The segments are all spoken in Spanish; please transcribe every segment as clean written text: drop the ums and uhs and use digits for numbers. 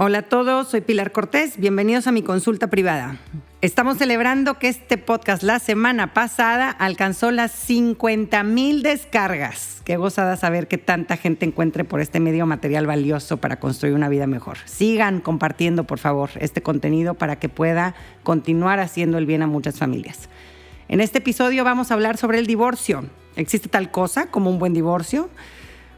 Hola a todos, soy Pilar Cortés, bienvenidos a mi consulta privada. Estamos celebrando que este podcast la semana pasada alcanzó las 50,000 descargas. Qué gozada saber que tanta gente encuentre por este medio material valioso para construir una vida mejor. Sigan compartiendo, por favor, este contenido para que pueda continuar haciendo el bien a muchas familias. En este episodio vamos a hablar sobre el divorcio. ¿Existe tal cosa como un buen divorcio?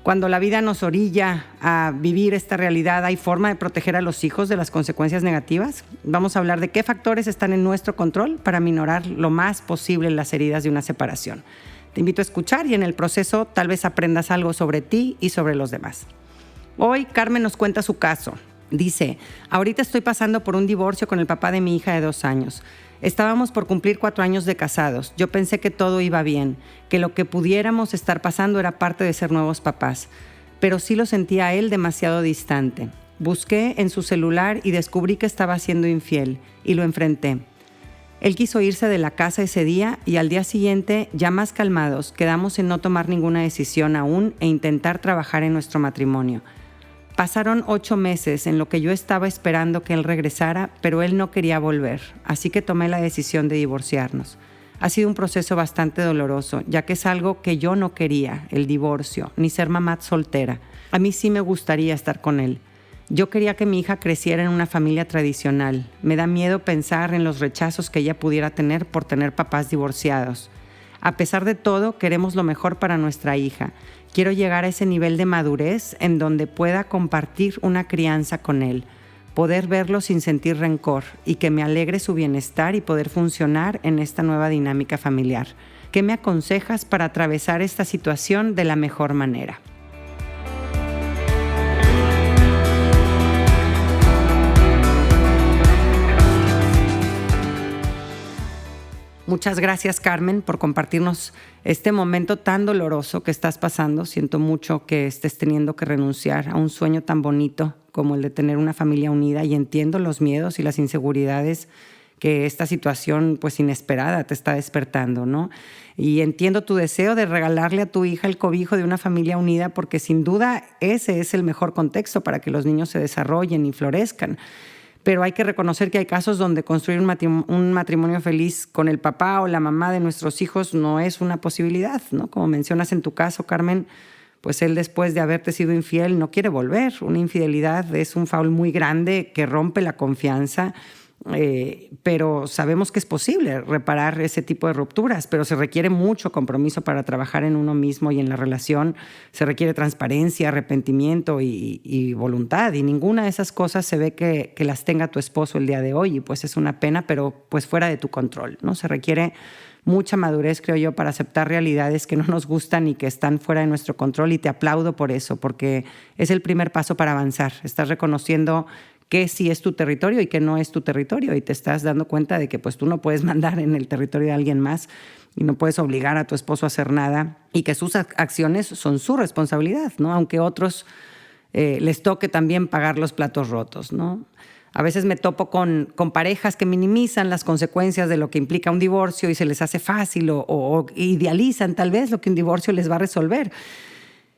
Cuando la vida nos orilla a vivir esta realidad, ¿hay forma de proteger a los hijos de las consecuencias negativas? Vamos a hablar de qué factores están en nuestro control para minorar lo más posible las heridas de una separación. Te invito a escuchar y en el proceso tal vez aprendas algo sobre ti y sobre los demás. Hoy Carmen nos cuenta su caso. Dice, ahorita estoy pasando por un divorcio con el papá de mi hija de 2 años. Estábamos por cumplir 4 años de casados. Yo pensé que todo iba bien, que lo que pudiéramos estar pasando era parte de ser nuevos papás. Pero sí lo sentía a él demasiado distante. Busqué en su celular y descubrí que estaba siendo infiel y lo enfrenté. Él quiso irse de la casa ese día y al día siguiente, ya más calmados, quedamos en no tomar ninguna decisión aún e intentar trabajar en nuestro matrimonio. Pasaron 8 meses en lo que yo estaba esperando que él regresara, pero él no quería volver, así que tomé la decisión de divorciarnos. Ha sido un proceso bastante doloroso, ya que es algo que yo no quería, el divorcio, ni ser mamá soltera. A mí sí me gustaría estar con él. Yo quería que mi hija creciera en una familia tradicional. Me da miedo pensar en los rechazos que ella pudiera tener por tener papás divorciados. A pesar de todo, queremos lo mejor para nuestra hija. Quiero llegar a ese nivel de madurez en donde pueda compartir una crianza con él, poder verlo sin sentir rencor y que me alegre su bienestar y poder funcionar en esta nueva dinámica familiar. ¿Qué me aconsejas para atravesar esta situación de la mejor manera? Muchas gracias, Carmen, por compartirnos este momento tan doloroso que estás pasando. Siento mucho que estés teniendo que renunciar a un sueño tan bonito como el de tener una familia unida y entiendo los miedos y las inseguridades que esta situación pues inesperada te está despertando, ¿no? Y entiendo tu deseo de regalarle a tu hija el cobijo de una familia unida porque sin duda ese es el mejor contexto para que los niños se desarrollen y florezcan. Pero hay que reconocer que hay casos donde construir un matrimonio feliz con el papá o la mamá de nuestros hijos no es una posibilidad, ¿no? Como mencionas en tu caso, Carmen, pues él después de haberte sido infiel no quiere volver. Una infidelidad es un foul muy grande que rompe la confianza, pero sabemos que es posible reparar ese tipo de rupturas, pero se requiere mucho compromiso para trabajar en uno mismo y en la relación. Se requiere transparencia, arrepentimiento y voluntad, y ninguna de esas cosas se ve que las tenga tu esposo el día de hoy, y pues es una pena, pero pues fuera de tu control, ¿no? Se requiere mucha madurez, creo yo, para aceptar realidades que no nos gustan y que están fuera de nuestro control, y te aplaudo por eso, porque es el primer paso para avanzar. Estás reconociendo que sí es tu territorio y que no es tu territorio, y te estás dando cuenta de que pues tú no puedes mandar en el territorio de alguien más y no puedes obligar a tu esposo a hacer nada, y que sus acciones son su responsabilidad, ¿no? Aunque a otros les toque también pagar los platos rotos, ¿no? A veces me topo con parejas que minimizan las consecuencias de lo que implica un divorcio y se les hace fácil o idealizan tal vez lo que un divorcio les va a resolver.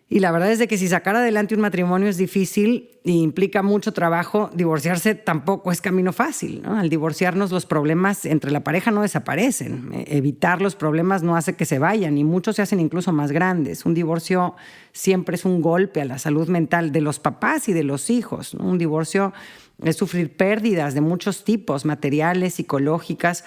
Y la verdad es de que si sacar adelante un matrimonio es difícil e implica mucho trabajo, divorciarse tampoco es camino fácil, ¿no? Al divorciarnos, los problemas entre la pareja no desaparecen. Evitar los problemas no hace que se vayan, y muchos se hacen incluso más grandes. Un divorcio siempre es un golpe a la salud mental de los papás y de los hijos, ¿no? Un divorcio es sufrir pérdidas de muchos tipos, materiales, psicológicas,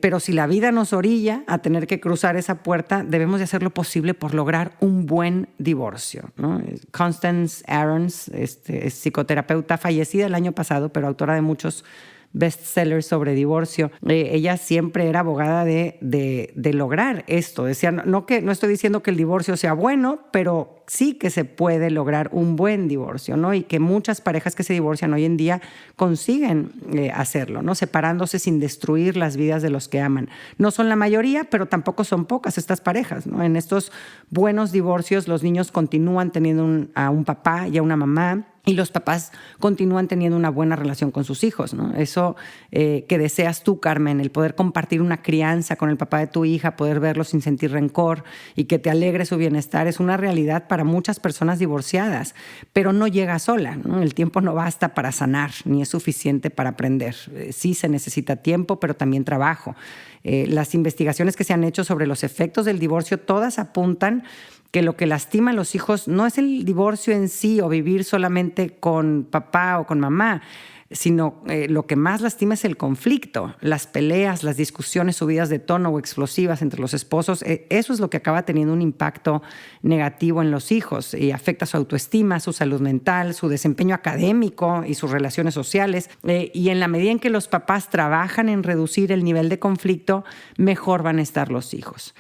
pero si la vida nos orilla a tener que cruzar esa puerta, debemos de hacer lo posible por lograr un buen divorcio, ¿no? Constance Aarons es psicoterapeuta, fallecida el año pasado, pero autora de muchos bestsellers sobre divorcio. Ella siempre era abogada de lograr esto. Decía, no estoy diciendo que el divorcio sea bueno, pero sí que se puede lograr un buen divorcio, ¿no? Y que muchas parejas que se divorcian hoy en día consiguen hacerlo, ¿no? Separándose sin destruir las vidas de los que aman. No son la mayoría, pero tampoco son pocas estas parejas, ¿no? En estos buenos divorcios, los niños continúan teniendo a un papá y a una mamá, y los papás continúan teniendo una buena relación con sus hijos, ¿no? Eso que deseas tú, Carmen, el poder compartir una crianza con el papá de tu hija, poder verlo sin sentir rencor y que te alegre su bienestar, es una realidad para muchas personas divorciadas, pero no llega sola, ¿no? El tiempo no basta para sanar, ni es suficiente para aprender. Sí se necesita tiempo, pero también trabajo. Las investigaciones que se han hecho sobre los efectos del divorcio, todas apuntan que lo que lastima a los hijos no es el divorcio en sí o vivir solamente con papá o con mamá, sino lo que más lastima es el conflicto, las peleas, las discusiones subidas de tono o explosivas entre los esposos. Eso es lo que acaba teniendo un impacto negativo en los hijos y afecta su autoestima, su salud mental, su desempeño académico y sus relaciones sociales. Y en la medida en que los papás trabajan en reducir el nivel de conflicto, mejor van a estar los hijos.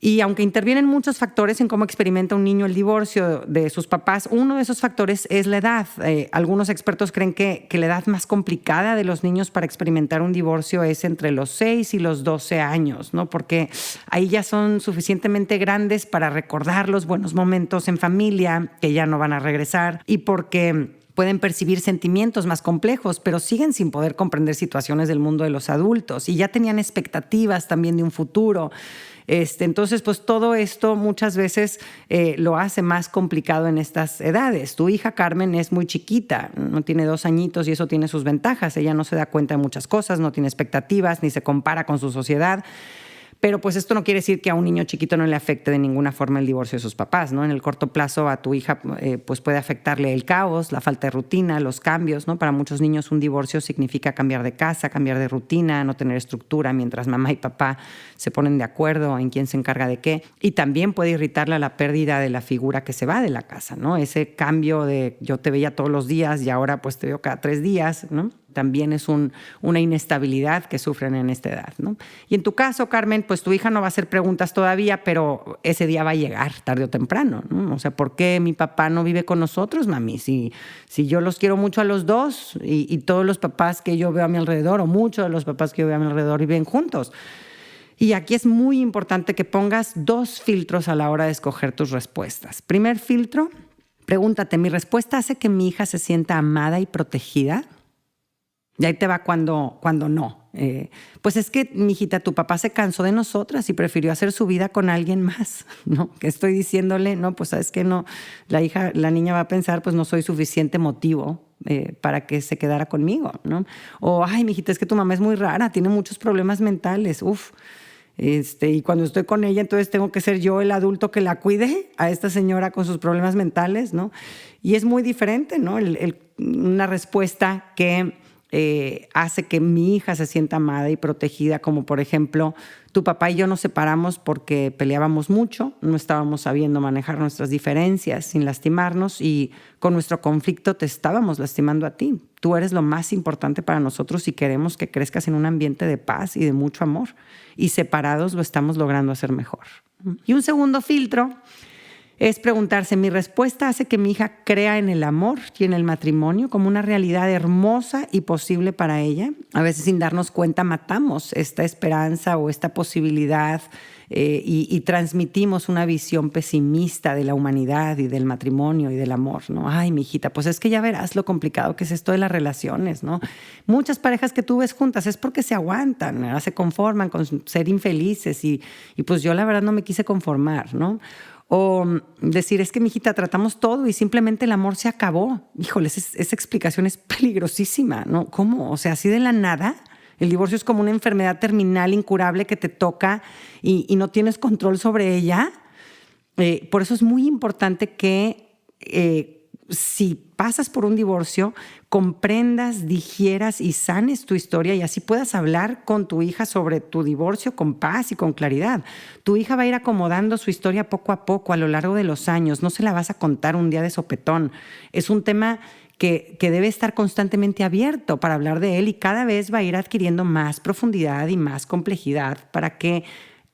Y aunque intervienen muchos factores en cómo experimenta un niño el divorcio de sus papás, uno de esos factores es la edad. Algunos expertos creen que la edad más complicada de los niños para experimentar un divorcio es entre los 6 y los 12 años, ¿no? Porque ahí ya son suficientemente grandes para recordar los buenos momentos en familia, que ya no van a regresar, y porque pueden percibir sentimientos más complejos, pero siguen sin poder comprender situaciones del mundo de los adultos y ya tenían expectativas también de un futuro. Entonces, pues todo esto muchas veces lo hace más complicado en estas edades. Tu hija Carmen es muy chiquita, no tiene 2 añitos y eso tiene sus ventajas. Ella no se da cuenta de muchas cosas, no tiene expectativas, ni se compara con su sociedad. Pero pues esto no quiere decir que a un niño chiquito no le afecte de ninguna forma el divorcio de sus papás, ¿no? En el corto plazo a tu hija pues puede afectarle el caos, la falta de rutina, los cambios, ¿no? Para muchos niños un divorcio significa cambiar de casa, cambiar de rutina, no tener estructura mientras mamá y papá se ponen de acuerdo en quién se encarga de qué. Y también puede irritarle a la pérdida de la figura que se va de la casa, ¿no? Ese cambio de yo te veía todos los días y ahora pues te veo cada 3 días, ¿no? También es una inestabilidad que sufren en esta edad, ¿no? Y en tu caso, Carmen, pues tu hija no va a hacer preguntas todavía, pero ese día va a llegar tarde o temprano, ¿no? O sea, ¿por qué mi papá no vive con nosotros, mami? Si yo los quiero mucho a los dos y todos los papás que yo veo a mi alrededor, o muchos de los papás que yo veo a mi alrededor viven juntos. Y aquí es muy importante que pongas 2 filtros a la hora de escoger tus respuestas. Primer filtro, pregúntate, ¿mi respuesta hace que mi hija se sienta amada y protegida? Y ahí te va cuando no. Pues es que, mijita, tu papá se cansó de nosotras y prefirió hacer su vida con alguien más, ¿no? Que estoy diciéndole, no, pues sabes que no, la niña va a pensar, pues no soy suficiente motivo para que se quedara conmigo, ¿no? O, ay, mijita, es que tu mamá es muy rara, tiene muchos problemas mentales, y cuando estoy con ella, entonces tengo que ser yo el adulto que la cuide a esta señora con sus problemas mentales, ¿no? Y es muy diferente, ¿no? Una respuesta que hace que mi hija se sienta amada y protegida, como por ejemplo, tu papá y yo nos separamos porque peleábamos mucho, no estábamos sabiendo manejar nuestras diferencias sin lastimarnos y con nuestro conflicto te estábamos lastimando a ti. Tú eres lo más importante para nosotros y queremos que crezcas en un ambiente de paz y de mucho amor. Y separados lo estamos logrando hacer mejor. Y un segundo filtro es preguntarse, ¿mi respuesta hace que mi hija crea en el amor y en el matrimonio como una realidad hermosa y posible para ella? A veces sin darnos cuenta matamos esta esperanza o esta posibilidad y transmitimos una visión pesimista de la humanidad y del matrimonio y del amor, ¿no? Ay, mi hijita, pues es que ya verás lo complicado que es esto de las relaciones, ¿no? Muchas parejas que tú ves juntas es porque se aguantan, ¿no? Se conforman con ser infelices y pues yo la verdad no me quise conformar, ¿no? O decir, es que, mijita, tratamos todo y simplemente el amor se acabó. Híjole, esa explicación es peligrosísima, ¿no? ¿Cómo? O sea, así de la nada. El divorcio es como una enfermedad terminal incurable que te toca y no tienes control sobre ella. Por eso es muy importante que si pasas por un divorcio, comprendas, digieras y sanes tu historia y así puedas hablar con tu hija sobre tu divorcio con paz y con claridad. Tu hija va a ir acomodando su historia poco a poco a lo largo de los años. No se la vas a contar un día de sopetón. Es un tema que debe estar constantemente abierto para hablar de él y cada vez va a ir adquiriendo más profundidad y más complejidad para que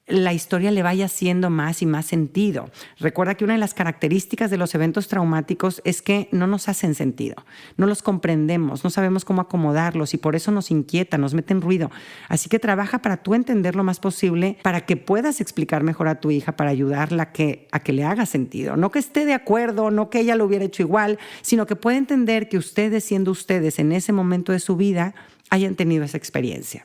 la historia le vaya haciendo más y más sentido. Recuerda que una de las características de los eventos traumáticos es que no nos hacen sentido, no los comprendemos, no sabemos cómo acomodarlos y por eso nos inquieta, nos meten ruido. Así que trabaja para tú entender lo más posible, para que puedas explicar mejor a tu hija, para ayudarla a que le haga sentido. No que esté de acuerdo, no que ella lo hubiera hecho igual, sino que pueda entender que ustedes, siendo ustedes en ese momento de su vida, hayan tenido esa experiencia.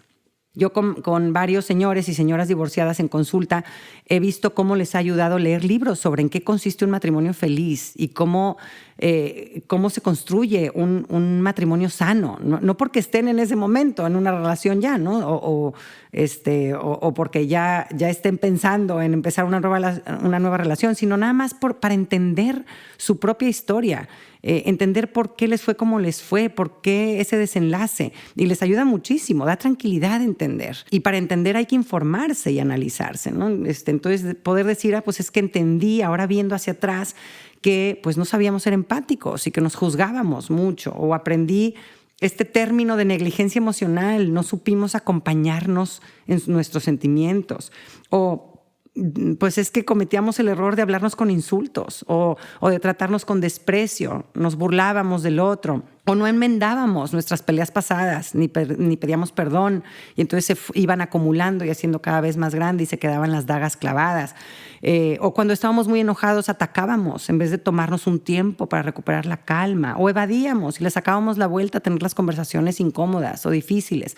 Yo con varios señores y señoras divorciadas en consulta he visto cómo les ha ayudado a leer libros sobre en qué consiste un matrimonio feliz y cómo se construye un matrimonio sano. No porque estén en ese momento en una relación ya, ¿no? O porque ya estén pensando en empezar una nueva relación, sino nada más para entender su propia historia. Entender por qué les fue como les fue, por qué ese desenlace. Y les ayuda muchísimo, da tranquilidad entender. Y para entender hay que informarse y analizarse, ¿no? Entonces, poder decir, pues es que entendí, ahora viendo hacia atrás, que pues no sabíamos ser empáticos y que nos juzgábamos mucho. O aprendí este término de negligencia emocional, no supimos acompañarnos en nuestros sentimientos. O pues es que cometíamos el error de hablarnos con insultos o de tratarnos con desprecio, nos burlábamos del otro o no enmendábamos nuestras peleas pasadas ni pedíamos perdón y entonces se iban acumulando y haciendo cada vez más grande y se quedaban las dagas clavadas. O cuando estábamos muy enojados atacábamos en vez de tomarnos un tiempo para recuperar la calma, o evadíamos y le sacábamos la vuelta a tener las conversaciones incómodas o difíciles.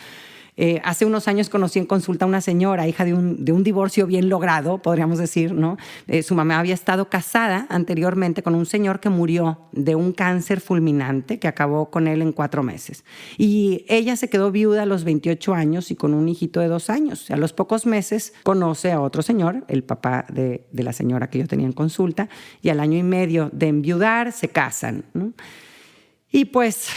Hace unos años conocí en consulta a una señora, hija de un divorcio bien logrado, podríamos decir, ¿no? Su mamá había estado casada anteriormente con un señor que murió de un cáncer fulminante que acabó con él en 4 meses. Y ella se quedó viuda a los 28 años y con un hijito de 2 años. A los pocos meses conoce a otro señor, el papá de la señora que yo tenía en consulta, y al año y medio de enviudar se casan, ¿no? Y pues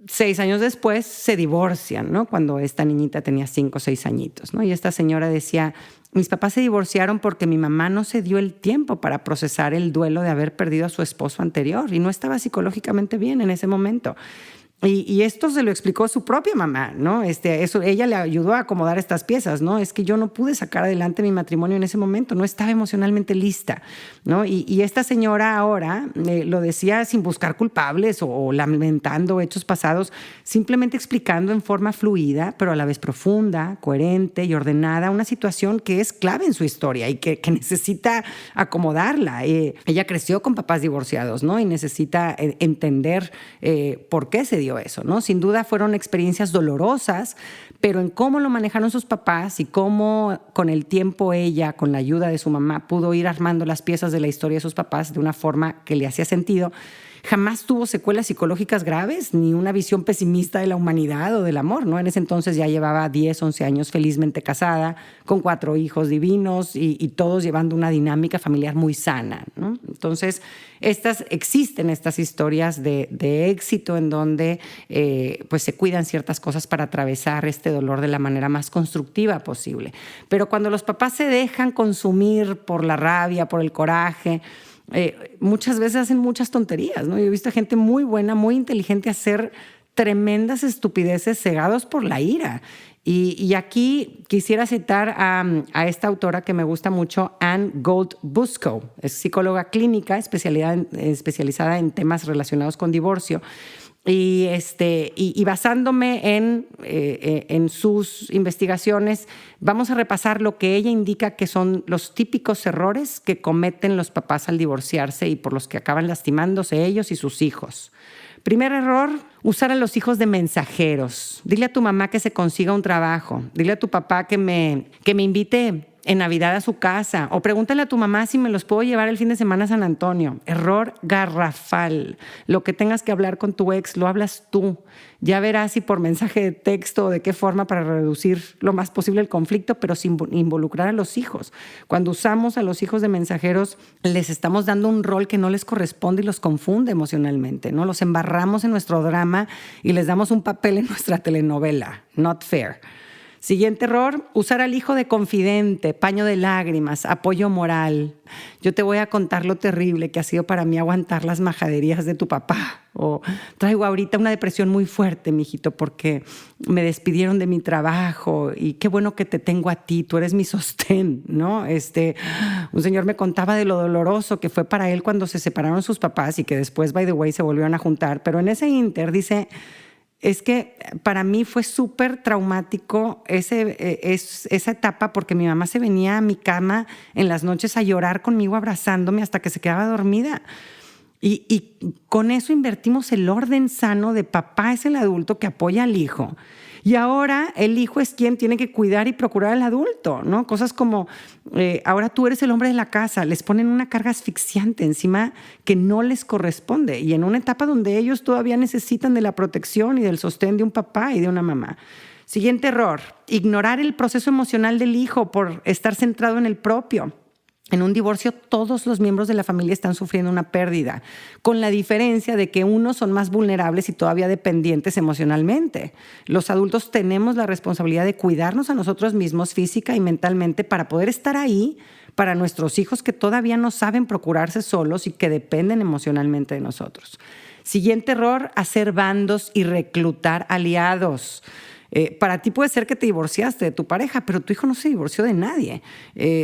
6 años después se divorcian, ¿no? Cuando esta niñita tenía 5 o 6 añitos, ¿no? Y esta señora decía, mis papás se divorciaron porque mi mamá no se dio el tiempo para procesar el duelo de haber perdido a su esposo anterior y no estaba psicológicamente bien en ese momento. Y esto se lo explicó su propia mamá, ¿no? Ella le ayudó a acomodar estas piezas, ¿no? Es que yo no pude sacar adelante mi matrimonio en ese momento, no estaba emocionalmente lista, ¿no? Y esta señora ahora lo decía sin buscar culpables o lamentando hechos pasados, simplemente explicando en forma fluida, pero a la vez profunda, coherente y ordenada, una situación que es clave en su historia y que necesita acomodarla. Ella creció con papás divorciados, ¿no? Y necesita entender por qué se dio eso, ¿no? Sin duda fueron experiencias dolorosas, pero en cómo lo manejaron sus papás y cómo con el tiempo ella, con la ayuda de su mamá, pudo ir armando las piezas de la historia de sus papás de una forma que le hacía sentido. Jamás tuvo secuelas psicológicas graves ni una visión pesimista de la humanidad o del amor, ¿no? En ese entonces ya llevaba 10, 11 años felizmente casada, con 4 hijos divinos y todos llevando una dinámica familiar muy sana, ¿no? Entonces, existen estas historias de éxito en donde pues se cuidan ciertas cosas para atravesar este dolor de la manera más constructiva posible. Pero cuando los papás se dejan consumir por la rabia, por el coraje, muchas veces hacen muchas tonterías, ¿no? Yo he visto a gente muy buena, muy inteligente hacer tremendas estupideces cegados por la ira. Y aquí quisiera citar a esta autora que me gusta mucho, Anne Gold-Busco. Es psicóloga clínica especializada en temas relacionados con divorcio. Y basándome en sus investigaciones, vamos a repasar lo que ella indica que son los típicos errores que cometen los papás al divorciarse y por los que acaban lastimándose ellos y sus hijos. Primer error, usar a los hijos de mensajeros. Dile a tu mamá que se consiga un trabajo. Dile a tu papá que me invite en Navidad a su casa, o pregúntale a tu mamá si me los puedo llevar el fin de semana a San Antonio. Error garrafal. Lo que tengas que hablar con tu ex, lo hablas tú. Ya verás si por mensaje de texto o de qué forma para reducir lo más posible el conflicto, pero sin involucrar a los hijos. Cuando usamos a los hijos de mensajeros, les estamos dando un rol que no les corresponde y los confunde emocionalmente, ¿no? Los embarramos en nuestro drama y les damos un papel en nuestra telenovela. Not fair. Siguiente error, usar al hijo de confidente, paño de lágrimas, apoyo moral. Yo te voy a contar lo terrible que ha sido para mí aguantar las majaderías de tu papá. O traigo ahorita una depresión muy fuerte, mijito, porque me despidieron de mi trabajo y qué bueno que te tengo a ti, tú eres mi sostén, ¿no? Un señor me contaba de lo doloroso que fue para él cuando se separaron sus papás y que después, by the way, se volvieron a juntar. Pero en ese inter dice, es que para mí fue súper traumático esa etapa porque mi mamá se venía a mi cama en las noches a llorar conmigo abrazándome hasta que se quedaba dormida. Y con eso invertimos el orden sano de papá es el adulto que apoya al hijo. Y ahora el hijo es quien tiene que cuidar y procurar al adulto, ¿no? Cosas como, ahora tú eres el hombre de la casa, les ponen una carga asfixiante encima que no les corresponde. Y en una etapa donde ellos todavía necesitan de la protección y del sostén de un papá y de una mamá. Siguiente error, ignorar el proceso emocional del hijo por estar centrado en el propio. En un divorcio, todos los miembros de la familia están sufriendo una pérdida, con la diferencia de que unos son más vulnerables y todavía dependientes emocionalmente. Los adultos tenemos la responsabilidad de cuidarnos a nosotros mismos física y mentalmente para poder estar ahí para nuestros hijos que todavía no saben procurarse solos y que dependen emocionalmente de nosotros. Siguiente error, hacer bandos y reclutar aliados. Para ti puede ser que te divorciaste de tu pareja, pero tu hijo no se divorció de nadie.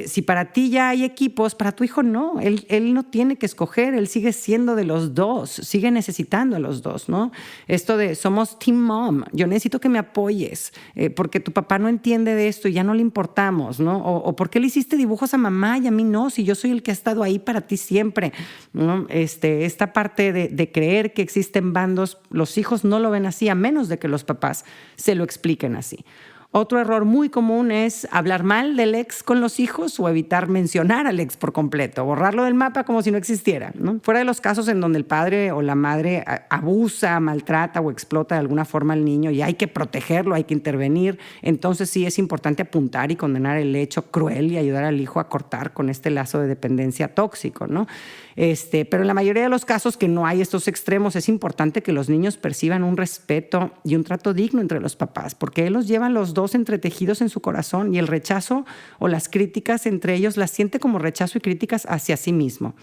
Si para ti ya hay equipos, para tu hijo no. Él no tiene que escoger, él sigue siendo de los dos, sigue necesitando a los dos, ¿no? Esto de somos team mom, yo necesito que me apoyes, porque tu papá no entiende de esto y ya no le importamos, ¿no? O ¿por qué le hiciste dibujos a mamá y a mí no? Si yo soy el que ha estado ahí para ti siempre, ¿no? Esta parte de creer que existen bandos, los hijos no lo ven así, a menos de que los papás se lo expliquen así. Otro error muy común es hablar mal del ex con los hijos o evitar mencionar al ex por completo, borrarlo del mapa como si no existiera, ¿no? Fuera de los casos en donde el padre o la madre abusa, maltrata o explota de alguna forma al niño y hay que protegerlo, hay que intervenir, entonces sí es importante apuntar y condenar el hecho cruel y ayudar al hijo a cortar con este lazo de dependencia tóxico, ¿no? Pero en la mayoría de los casos que no hay estos extremos, es importante que los niños perciban un respeto y un trato digno entre los papás, porque él los lleva los dos entretejidos en su corazón y el rechazo o las críticas entre ellos las siente como rechazo y críticas hacia sí mismo.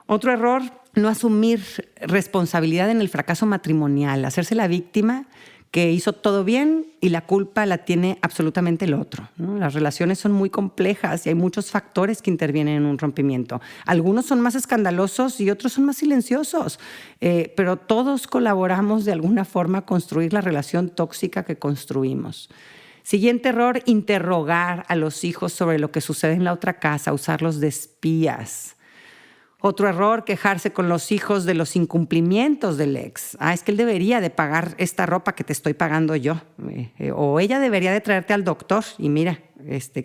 Otro error, no asumir responsabilidad en el fracaso matrimonial, hacerse la víctima que hizo todo bien y la culpa la tiene absolutamente el otro, ¿no? Las relaciones son muy complejas y hay muchos factores que intervienen en un rompimiento. Algunos son más escandalosos y otros son más silenciosos, pero todos colaboramos de alguna forma a construir la relación tóxica que construimos. Siguiente error, interrogar a los hijos sobre lo que sucede en la otra casa, usarlos de espías. Otro error, quejarse con los hijos de los incumplimientos del ex. Es que él debería de pagar esta ropa que te estoy pagando yo. O ella debería de traerte al doctor y mira,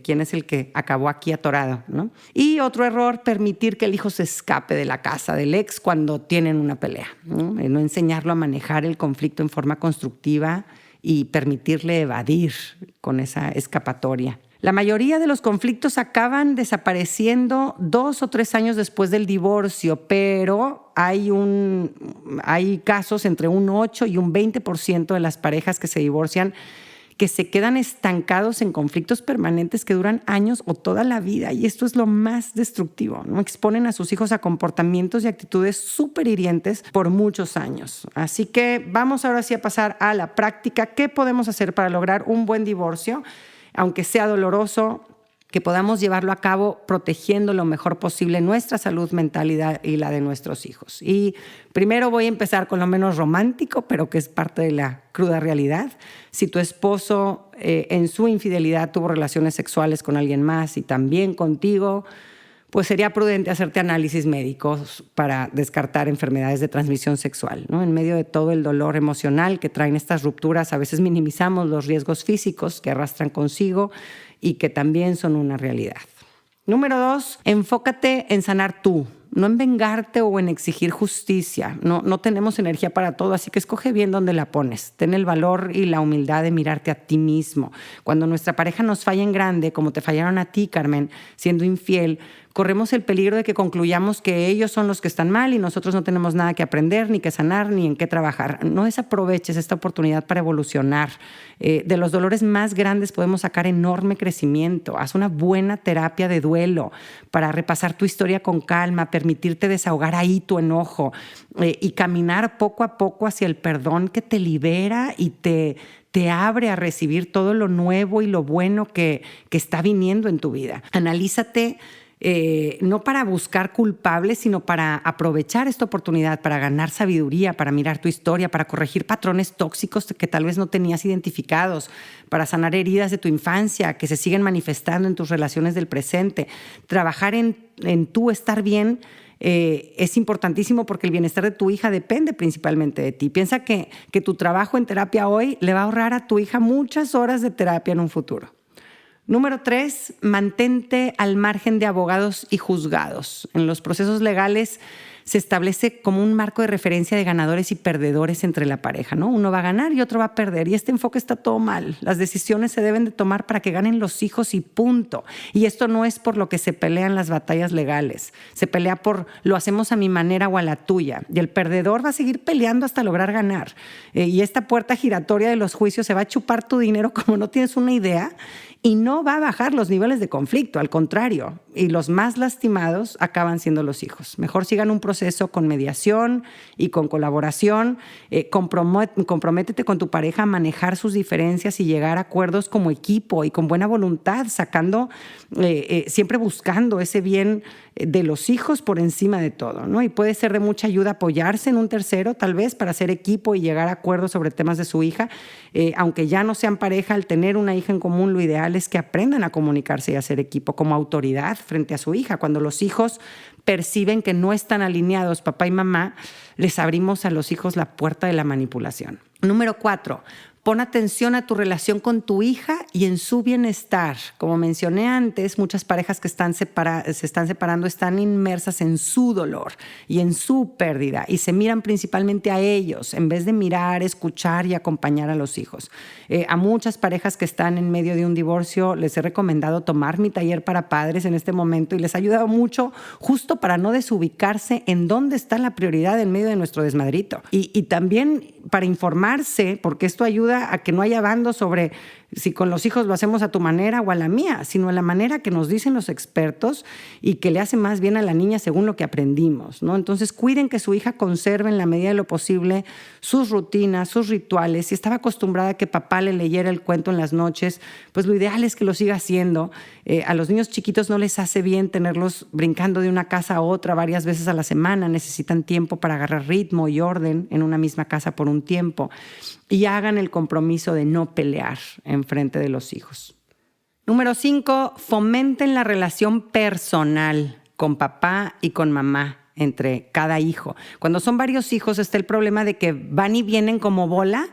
quién es el que acabó aquí atorado, ¿no? Y otro error, permitir que el hijo se escape de la casa del ex cuando tienen una pelea, ¿no? No enseñarlo a manejar el conflicto en forma constructiva y permitirle evadir con esa escapatoria. La mayoría de los conflictos acaban desapareciendo 2 o 3 años después del divorcio, pero hay casos entre un 8 y un 20% de las parejas que se divorcian que se quedan estancados en conflictos permanentes que duran años o toda la vida. Y esto es lo más destructivo, ¿no? Exponen a sus hijos a comportamientos y actitudes súper hirientes por muchos años. Así que vamos ahora sí a pasar a la práctica. ¿Qué podemos hacer para lograr un buen divorcio? Aunque sea doloroso, que podamos llevarlo a cabo protegiendo lo mejor posible nuestra salud mental y la de nuestros hijos. Y primero voy a empezar con lo menos romántico, pero que es parte de la cruda realidad. Si tu esposo en su infidelidad tuvo relaciones sexuales con alguien más y también contigo, pues sería prudente hacerte análisis médicos para descartar enfermedades de transmisión sexual, ¿no? En medio de todo el dolor emocional que traen estas rupturas, a veces minimizamos los riesgos físicos que arrastran consigo y que también son una realidad. Número 2, enfócate en sanar tú, no en vengarte o en exigir justicia. No tenemos energía para todo, así que escoge bien dónde la pones. Ten el valor y la humildad de mirarte a ti mismo. Cuando nuestra pareja nos falla en grande, como te fallaron a ti, Carmen, siendo infiel, corremos el peligro de que concluyamos que ellos son los que están mal y nosotros no tenemos nada que aprender, ni que sanar, ni en qué trabajar. No desaproveches esta oportunidad para evolucionar. De los dolores más grandes podemos sacar enorme crecimiento. Haz una buena terapia de duelo para repasar tu historia con calma, permitirte desahogar ahí tu enojo y caminar poco a poco hacia el perdón que te libera y te abre a recibir todo lo nuevo y lo bueno que está viniendo en tu vida. Analízate no para buscar culpables, sino para aprovechar esta oportunidad, para ganar sabiduría, para mirar tu historia, para corregir patrones tóxicos que tal vez no tenías identificados, para sanar heridas de tu infancia que se siguen manifestando en tus relaciones del presente. Trabajar en tu estar bien es importantísimo porque el bienestar de tu hija depende principalmente de ti. Piensa que tu trabajo en terapia hoy le va a ahorrar a tu hija muchas horas de terapia en un futuro. Número 3, mantente al margen de abogados y juzgados. En los procesos legales se establece como un marco de referencia de ganadores y perdedores entre la pareja, ¿no? Uno va a ganar y otro va a perder, y este enfoque está todo mal. Las decisiones se deben de tomar para que ganen los hijos y punto. Y esto no es por lo que se pelean las batallas legales. Se pelea por lo hacemos a mi manera o a la tuya. Y el perdedor va a seguir peleando hasta lograr ganar. Y esta puerta giratoria de los juicios se va a chupar tu dinero como no tienes una idea. Y no va a bajar los niveles de conflicto, al contrario. Y los más lastimados acaban siendo los hijos. Mejor sigan un proceso con mediación y con colaboración. Comprométete con tu pareja a manejar sus diferencias y llegar a acuerdos como equipo y con buena voluntad, siempre buscando ese bien de los hijos por encima de todo, ¿no? Y puede ser de mucha ayuda apoyarse en un tercero, tal vez, para hacer equipo y llegar a acuerdos sobre temas de su hija. Aunque ya no sean pareja, al tener una hija en común, lo ideal es que aprendan a comunicarse y a hacer equipo como autoridad frente a su hija. Cuando los hijos perciben que no están alineados papá y mamá, les abrimos a los hijos la puerta de la manipulación. Número 4, pon atención a tu relación con tu hija y en su bienestar. Como mencioné antes, muchas parejas que se están separando están inmersas en su dolor y en su pérdida y se miran principalmente a ellos en vez de mirar, escuchar y acompañar a los hijos. A muchas parejas que están en medio de un divorcio les he recomendado tomar mi taller para padres en este momento y les ha ayudado mucho justo para no desubicarse en dónde está la prioridad en medio de nuestro desmadrito. Y también para informarse, porque esto ayuda a que no haya bandos sobre si con los hijos lo hacemos a tu manera o a la mía, sino a la manera que nos dicen los expertos y que le hace más bien a la niña según lo que aprendimos, ¿no? Entonces, cuiden que su hija conserve en la medida de lo posible sus rutinas, sus rituales. Si estaba acostumbrada a que papá le leyera el cuento en las noches, pues lo ideal es que lo siga haciendo. A los niños chiquitos no les hace bien tenerlos brincando de una casa a otra varias veces a la semana. Necesitan tiempo para agarrar ritmo y orden en una misma casa por un tiempo. Y hagan el compromiso de no pelear en frente de los hijos. Número 5, fomenten la relación personal con papá y con mamá entre cada hijo. Cuando son varios hijos está el problema de que van y vienen como bola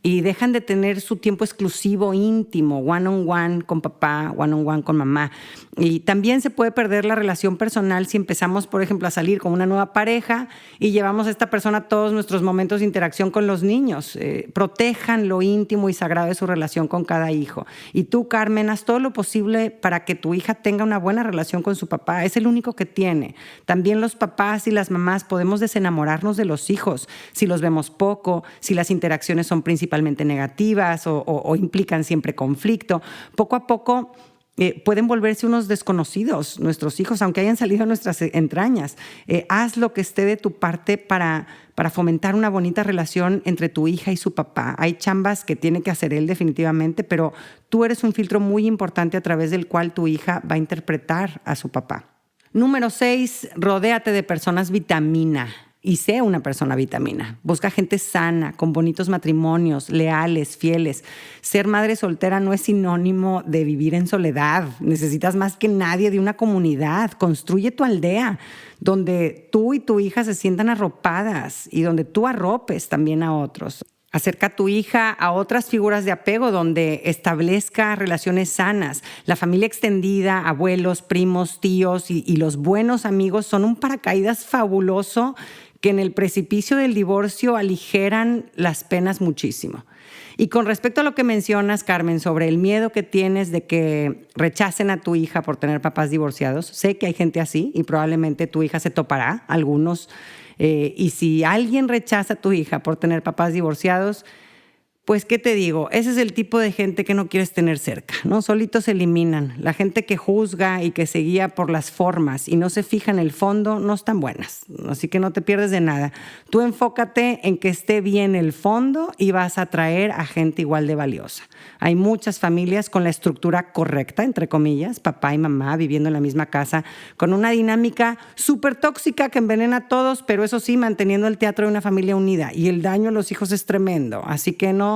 y dejan de tener su tiempo exclusivo, íntimo, one-on-one con papá, one-on-one con mamá. Y también se puede perder la relación personal si empezamos, por ejemplo, a salir con una nueva pareja y llevamos a esta persona todos nuestros momentos de interacción con los niños. Protejan lo íntimo y sagrado de su relación con cada hijo. Y tú, Carmen, haz todo lo posible para que tu hija tenga una buena relación con su papá. Es el único que tiene. También los papás y las mamás podemos desenamorarnos de los hijos si los vemos poco, si las interacciones son principalmente negativas o implican siempre conflicto. Poco a poco pueden volverse unos desconocidos nuestros hijos, aunque hayan salido de nuestras entrañas. Haz lo que esté de tu parte para fomentar una bonita relación entre tu hija y su papá. Hay chambas que tiene que hacer él definitivamente, pero tú eres un filtro muy importante a través del cual tu hija va a interpretar a su papá. Número 6, rodéate de personas vitamina. Y sé una persona vitamina. Busca gente sana, con bonitos matrimonios, leales, fieles. Ser madre soltera no es sinónimo de vivir en soledad. Necesitas más que nadie de una comunidad. Construye tu aldea, donde tú y tu hija se sientan arropadas y donde tú arropes también a otros. Acerca a tu hija a otras figuras de apego donde establezca relaciones sanas. La familia extendida, abuelos, primos, tíos y los buenos amigos son un paracaídas fabuloso que en el precipicio del divorcio aligeran las penas muchísimo. Y con respecto a lo que mencionas, Carmen, sobre el miedo que tienes de que rechacen a tu hija por tener papás divorciados, sé que hay gente así y probablemente tu hija se topará, algunos. Y si alguien rechaza a tu hija por tener papás divorciados, pues, ¿qué te digo? Ese es el tipo de gente que no quieres tener cerca, ¿no? Solitos se eliminan. La gente que juzga y que se guía por las formas y no se fija en el fondo no están buenas. Así que no te pierdes de nada. Tú enfócate en que esté bien el fondo y vas a atraer a gente igual de valiosa. Hay muchas familias con la estructura correcta, entre comillas, papá y mamá viviendo en la misma casa, con una dinámica súper tóxica que envenena a todos, pero eso sí, manteniendo el teatro de una familia unida. Y el daño a los hijos es tremendo. Así que no.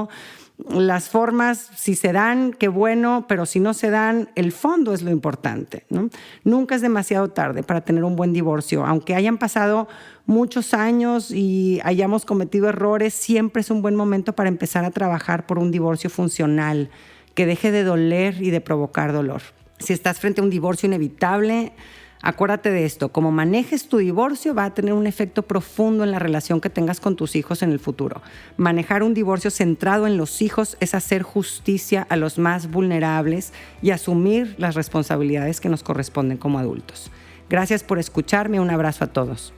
Las formas, si se dan, qué bueno, pero si no se dan, el fondo es lo importante, ¿no? Nunca es demasiado tarde para tener un buen divorcio. Aunque hayan pasado muchos años y hayamos cometido errores, siempre es un buen momento para empezar a trabajar por un divorcio funcional, que deje de doler y de provocar dolor. Si estás frente a un divorcio inevitable, acuérdate de esto, como manejes tu divorcio va a tener un efecto profundo en la relación que tengas con tus hijos en el futuro. Manejar un divorcio centrado en los hijos es hacer justicia a los más vulnerables y asumir las responsabilidades que nos corresponden como adultos. Gracias por escucharme, un abrazo a todos.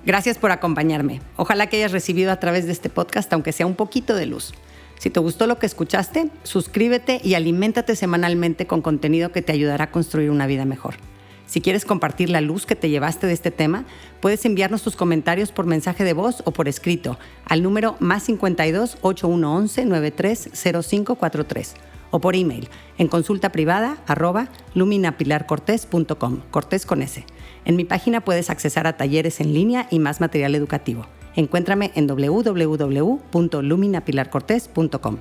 Gracias por acompañarme. Ojalá que hayas recibido a través de este podcast, aunque sea un poquito de luz. Si te gustó lo que escuchaste, suscríbete y aliméntate semanalmente con contenido que te ayudará a construir una vida mejor. Si quieres compartir la luz que te llevaste de este tema, puedes enviarnos tus comentarios por mensaje de voz o por escrito al número +52 8111 930543 o por email en consulta privada @luminapilarcortes.com, Cortés con S. En mi página puedes accesar a talleres en línea y más material educativo. Encuéntrame en www.luminapilarcortes.com.